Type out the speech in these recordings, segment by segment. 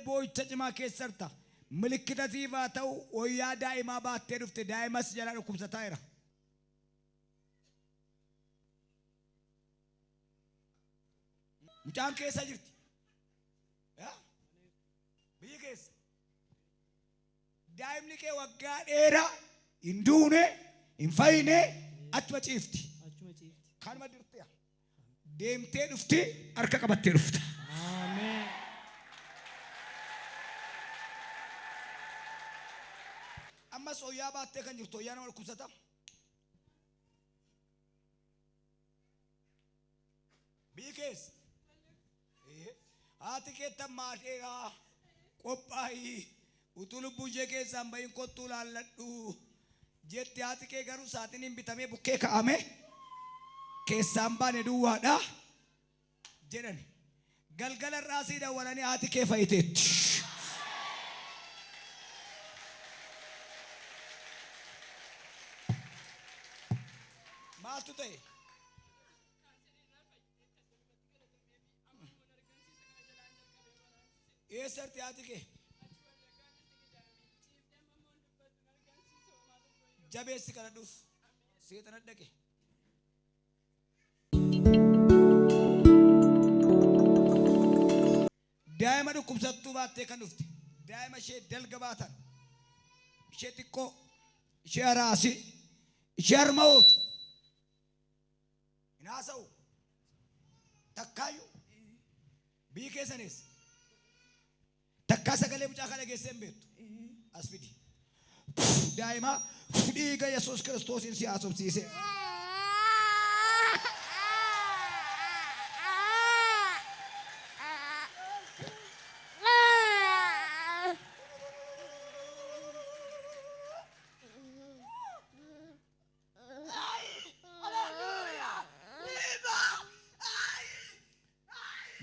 boo'icha cimaa keessarta milikkita siifaa ta'u wayyaa daa'imaa baattee dhufte daa'imas jala dhukkubsataa jira. Mucaan keessa jirti. Biyyi keessa. Daa'imni kee waggaa dheeraa hin duune hin fayyine achuma ciifti. Kanuma dirti deemtee dhufti harka qabattee dhufta. Ameen. Amma sooyyaa baattee kan jirtu sooyyaa nama dhukkubsata. Biyyi keessa. Haati keetta maateeraa qophaa'ii utuu lubbuu ishee keessaan bahin kottuu laalladhu jetti. Haati kee garuu saaxiniin bitamee bukkee kaa'ame keessaan baane duwwaadha jedhan. Galgala irraa sii dawwalanii haati kee fayyiteetti. Maaltu ta'e? Eessatti haati kee? Jabeessi kana dhuuf seexana dhaqe. Daa'ima dhukkubsattuu baattee kan dhufte. Daa'ima ishee dalga baatan. Ishee xiqqoo, ishee haraasi, ishee harma ootu. Hin haasa'u. Takkaayyuu biyyi keessanis. Takkaa sagalee mucaa kana geessee hin beektu. As fidi. Daa'ima dhiiga Yesuus Kiristoosiin si haasofsiise.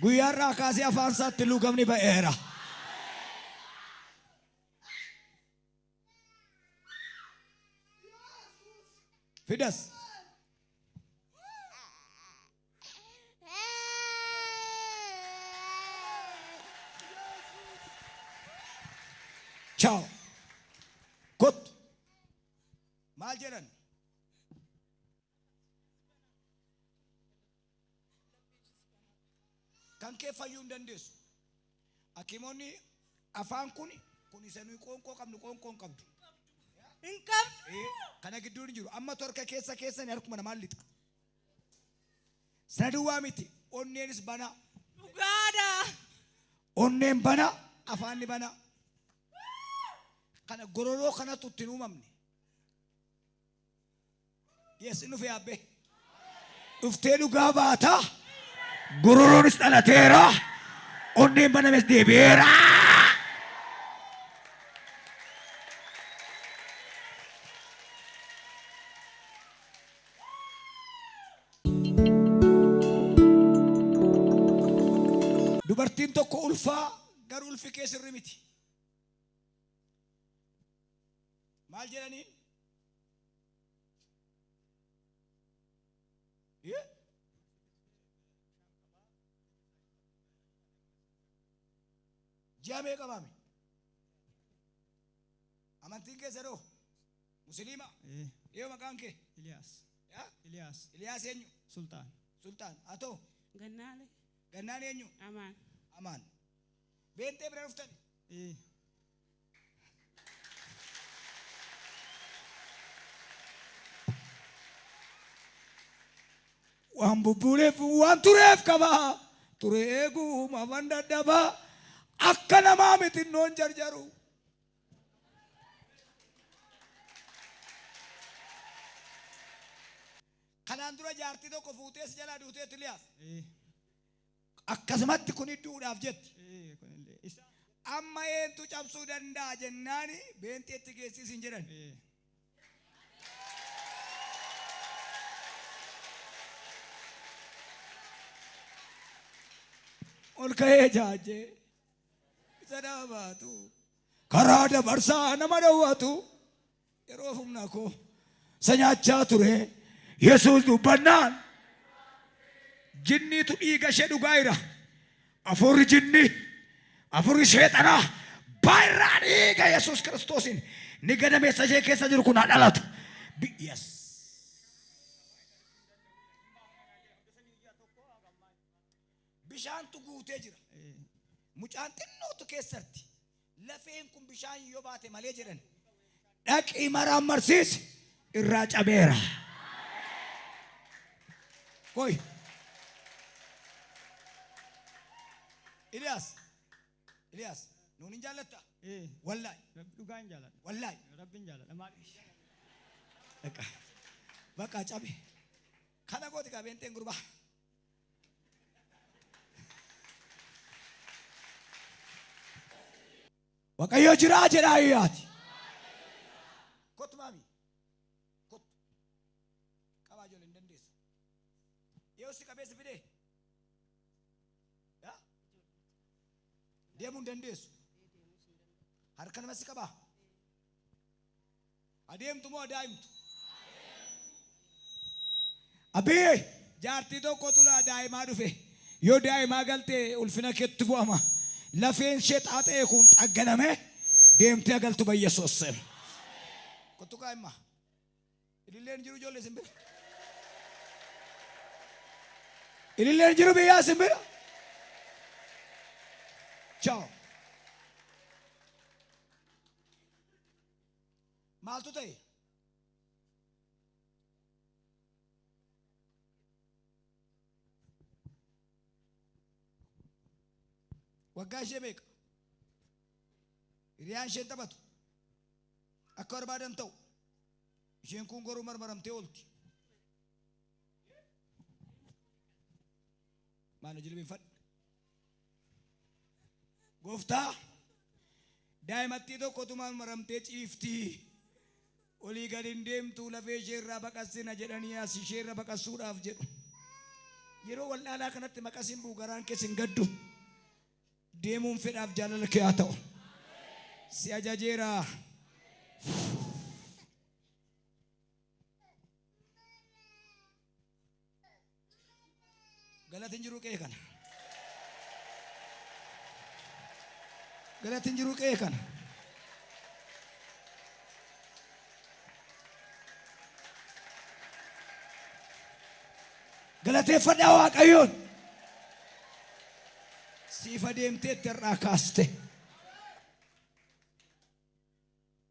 Guyyaarraa kaasee afaan isaatti luugamni ba'eera. Fidas. Ciao. Kot. Maal jedhan? Kan kee fayyuu hin dandeessu. Hakimoonni afaan kun isanuu qoonqoo qabnu qoonqoo hin qabdu. Income. Kana gidduu hin jiru. Amma torka keessa ni harkuma namaan lixa. Saduwaa miti. Onneenis bana. Dhugaadha. Onneen bana. Afaanni bana. Kana gororoo kanatu ittiin uumamne. Yes, inni dhufee abbe. Dhuftee dhugaa baata. Gororoonis dhalateera. Onneen banames deebi'eera. Dubartiin tokko ulfaa garuu ulfi kee sirri miti. Maal jedhanii? Ji'a meeqa baame? Amantiin keessa dhoo? Musliima? Yoo maqaan kee? Iliyaas eenyu? Sultaan. Haa ta'u? Gannaale. Gannaan eenyu? Amaan. Beentee bira dhuftani? Waan bubbuleef waan tureef qabaa. Ture eeguu mafan dadhabaa. Akka namaa miti noon jarjaru. Kanaan dura jaartii tokko fuutee si jalaa duutee Iliyaas. Akkasumatti kun idduudhaaf jetti. Amma eentu cabsuu danda'a jennaani beentii itti geessisin jedhan. Ol ka'ee jaajee isa dhaabaatu karaa dabarsaa nama dhowwatu yeroo humna koo isa nyaachaa ture Yesuus dubbannaan jinniitu dhiiga ishee dhugaa jira. Afurri jinni Afuri seexanaa baay'inaa dhiiga Yesuus Kiristoosiin ni gadameessa ishee keessa jiru kun haa dhalatu. Yes. Bishaantu guutee jira. Mucaan xinnootu keessatti lafeen kun bishaan yoo baate malee jedhan dhaqii maraan marsiisi irraa cabeera. Koi Ilyas nuun hin jaalatta? Wallahi dhugaan jaalladha. wallahi Rabbiin jaalladha. Maaliif? bakka cabe kana gooti qabeenteen gurbaa. Waaqayyo jiraa jedhaa iyyaati. Kottu maami kottu qabaa ijoollee hin dandeessu. Yoo si qabeessa fidee deemuu hin dandeessu. Harka namatti qabaa. Adeemtu moo daa'imtu? Abbee jaartii tokko tulaa daa'imaa dhufe yoo daa'imaa galtee ulfina keetti bu'ama. Lafeen ishee xaaxee kun xagganame deemtee galtu Yesuus seera. Kottu kaa'imma. Ililleen jiru ijoollee simbira. Ililleen jiru biyyaa simbira. Ciao. Maaltu ta'e? Waggaa ishee meeqa? Hiriyaan isheen taphatu akka barbaadan ta'u isheen kun goruu marmaramtee oolti. Maal jilbeenfadhu? Gooftaa daa'imattii tokkotu marmaramtee ciiftii olii gad hin deemtu lafee ishee irraa baqassina jedhanii as ishee irra baqassuudhaaf jedhu. Yeroo wallaalaa kanatti maqasiin buu garaan keessa hin gaddu. Deemuun fedhaaf jaalala kee haa ta'u. Si ajajeera. Galatiin jiruu qe'ee kana. Galatiin jiruu qe'ee kana. Galateeffadhaa Waaqayyoon. Siif adeemtee irraa kaaste.